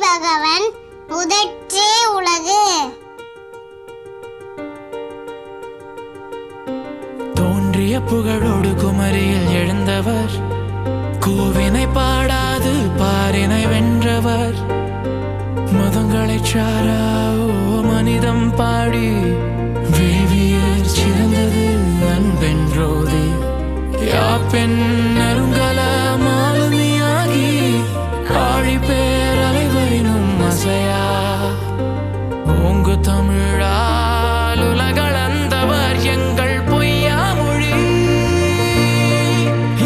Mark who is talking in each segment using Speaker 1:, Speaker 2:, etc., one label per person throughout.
Speaker 1: பகவன் முதற்றே உலகு.
Speaker 2: தோன்றிய புகழோடு குமரியில் எழுந்தவர், கோவினை பாடாது பாரினை வென்றவர். மதங்களை சாராவோ மனிதம் பாடி வேவியர் சிறந்தது அன்பென்றோதி. யாப்பெண் நெருங்கல மாலுமியாகி ஆழி பேரலைவரினும் அசையா ஓங்கு தமிழால் உலகளந்தவர் எங்கள் பொய்யா மொழி,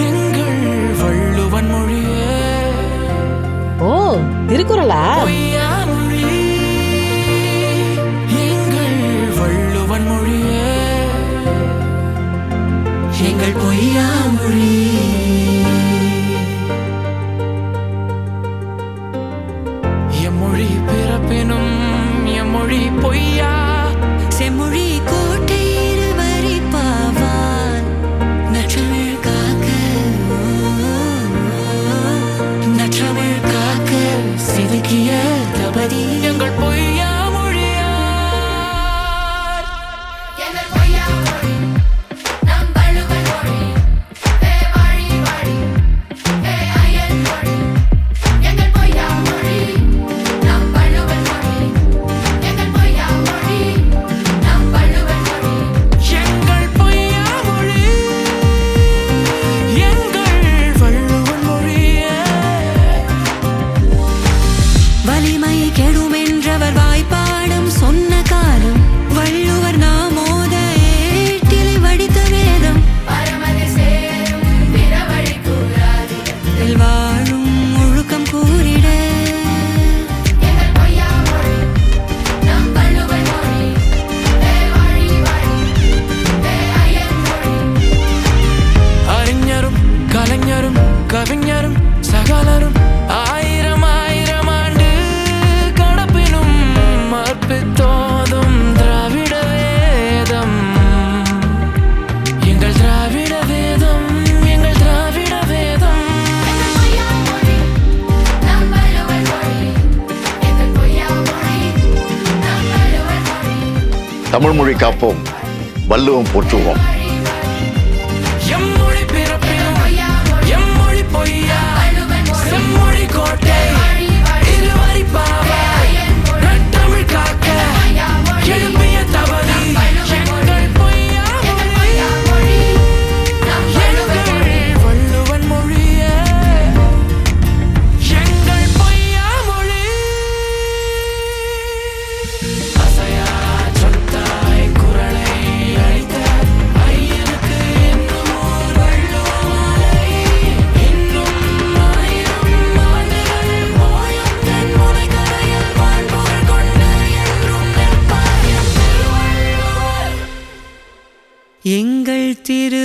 Speaker 2: எங்கள் வள்ளுவன் மொழியே.
Speaker 3: ஓ, திருக்குறளா?
Speaker 2: பொய்யா மொழி, எங்கள் வள்ளுவன் மொழியே, எங்கள் பொய்யா மொழி. எம்மொழி பிறப்பினும் எம்மொழி பொய்யா,
Speaker 4: செம்மொழி கோட்டை இருவரி பாவான் நற்றமிழ் காக்க,
Speaker 2: நற்றமிழ் காக்க செதுக்கிய தபதி எங்கள் பொய்யா மொழியா.
Speaker 4: எங்கள் பொய்யா மொழி நம் வள்ளுவன் மொழி, வாழி வாழி ஐயன் மொழி. எங்கள் பொய்யா மொழி நம் வள்ளுவன் மொழி, எங்கள் பொய்யா மொழி நம் வள்ளுவன் மொழி.
Speaker 2: எங்கள் பொய்யா மொழி, எங்கள் வள்ளுவன் மொழியே.
Speaker 4: வலிமை கெடுமென்றவர் வாய்ப்பாடும் சொன்ன காலம், வள்ளுவர் நாமோத ஏட்டிலை வடித்த வேதம். பரமதி சேரும் பிறவழி கூறாதில் வாழும் ஒழுக்கம் கூறிட. எங்கள் பொய்யா மொழி நம் வள்ளுவன் மொழி, வாழி வாழி ஐயன் மொழி.
Speaker 2: அறிஞரும் கலைஞரும் கவிஞரும் சகலரும் ஆயிரம் ஆயிரம் ஆண்டு கடப்பினும் அற்பித்தோதும் திராவிட வேதம், எங்கள் திராவிட வேதம், எங்கள் திராவிட வேதம்.
Speaker 4: எங்கள் பொய்யா மொழி நம் வள்ளுவன் மொழி, எங்கள் பொய்யா மொழி நம் வள்ளுவன் மொழி.
Speaker 5: தமிழ் மொழி காப்போம், வள்ளுவம் போற்றுவோம்.
Speaker 2: எம்மொழி பிறப்பினும் எம்மொழி பொய்யா, செம்மொழி கோட்டை இருவரி பாவா, நற்றமிழ் காக்க எழுப்பிய தவறி எங்கள் பொய்யா மொழி, எங்கள் வள்ளுவன் மொழியே, எங்கள் பொய்யா மொழி. அசையா சொத்தாய் குரலை அழித்த ஐயனுக்கு இன்னும் ஓர் வள்ளுவமாலை, இன்னும் ஆயிரம் ஆண்டுகள் போயும் தென் முனைக்கரையில் வாழ்பவர் கொண்டு என்றும் நிற்பார் எம் திருவள்ளுவர்.
Speaker 4: எங்கள் திரு